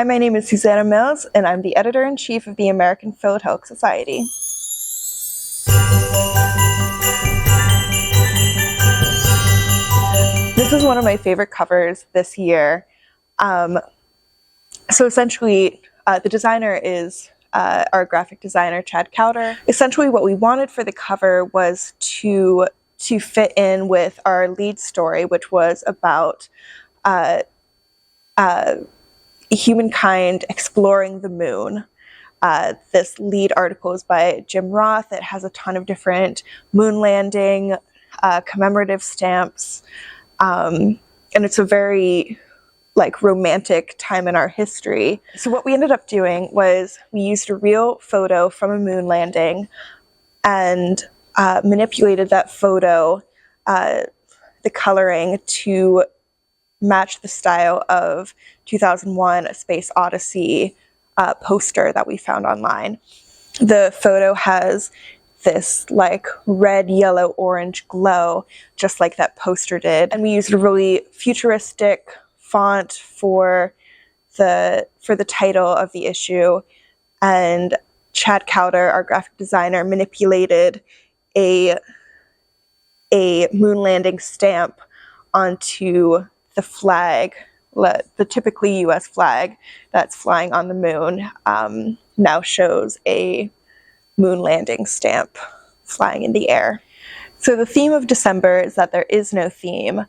Hi, my name is Susanna Mills, and I'm the editor-in-chief of the American Philatelist Society. This is one of my favorite covers this year. So essentially, the designer is our graphic designer, Chad Cowder. Essentially, what we wanted for the cover was to fit in with our lead story, which was about humankind exploring the moon. This lead article is by Jim Roth. It has a ton of different moon landing commemorative stamps, and it's a very romantic time in our history. So what we ended up doing was we used a real photo from a moon landing and manipulated that photo, the coloring, to match the style of 2001: A Space Odyssey poster that we found online. The photo has this red, yellow, orange glow, just like that poster did. And we used a really futuristic font for the title of the issue. And Chad Cowder, our graphic designer, manipulated a moon landing stamp onto the flag, the typically US flag that's flying on the moon. Now shows a moon landing stamp flying in the air. So the theme of December is that there is no theme.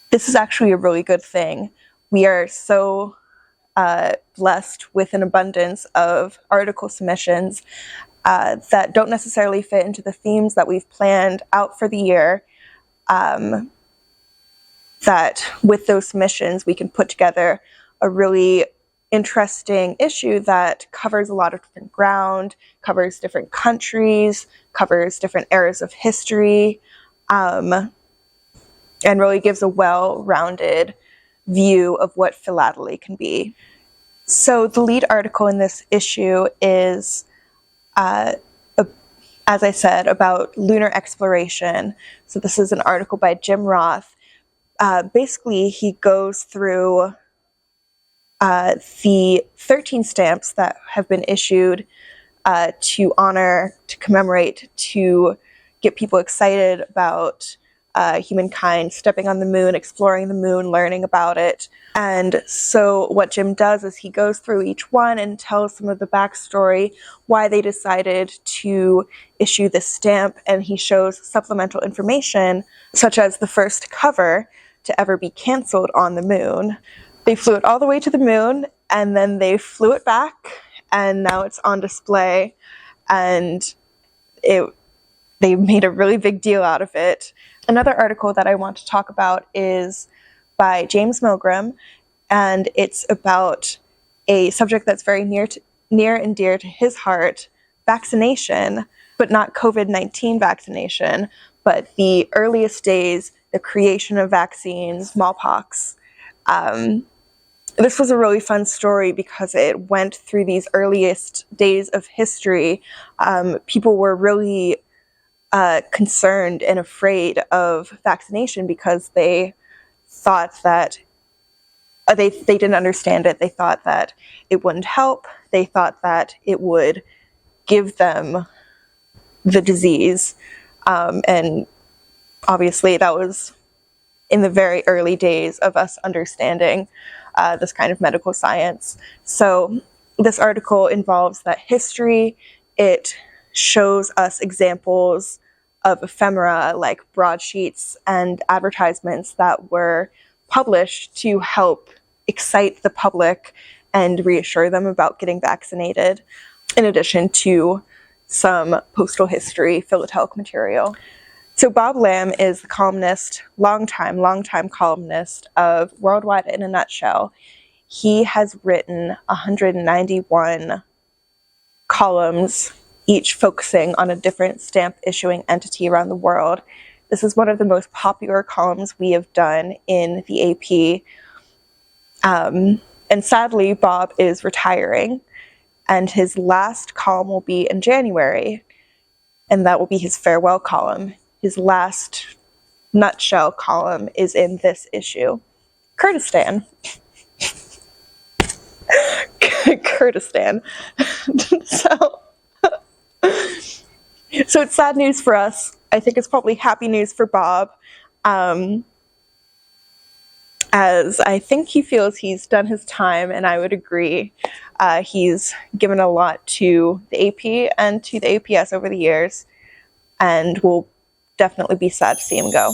This is actually a really good thing. We are so blessed with an abundance of article submissions that don't necessarily fit into the themes that we've planned out for the year. That with those submissions, we can put together a really interesting issue that covers a lot of different ground, covers different countries, covers different eras of history, and really gives a well-rounded view of what philately can be. So the lead article in this issue is, as I said, about lunar exploration. So this is an article by Jim Roth. Basically, he goes through the 13 stamps that have been issued to honor, to commemorate, to get people excited about humankind stepping on the moon, exploring the moon, learning about it. And so what Jim does is he goes through each one and tells some of the backstory, why they decided to issue this stamp, and he shows supplemental information, such as the first cover to ever be canceled on the moon. They flew it all the way to the moon, and then they flew it back, and now it's on display, and they made a really big deal out of it. Another article that I want to talk about is by James Milgram, and it's about a subject that's very near and dear to his heart: vaccination, but not COVID-19 vaccination, but the earliest days, the creation of vaccines, smallpox. This was a really fun story because it went through these earliest days of history. People were really concerned and afraid of vaccination because they thought that they didn't understand it. They thought that it wouldn't help. They thought that it would give them the disease. And obviously that was in the very early days of us understanding this kind of medical science. So this article involves that history. It shows us examples of ephemera, like broadsheets and advertisements that were published to help excite the public and reassure them about getting vaccinated, in addition to some postal history philatelic material. So Bob Lamb is the columnist, longtime columnist of Worldwide in a Nutshell. He has written 191 columns, each focusing on a different stamp issuing entity around the world. This is one of the most popular columns we have done in the AP. And sadly, Bob is retiring, and his last column will be in January, and that will be his farewell column. His last nutshell column is in this issue. Kurdistan. Kurdistan. So it's sad news for us. I think it's probably happy news for Bob, as I think he feels he's done his time, and I would agree. He's given a lot to the AP and to the APS over the years, and we'll definitely be sad to see him go.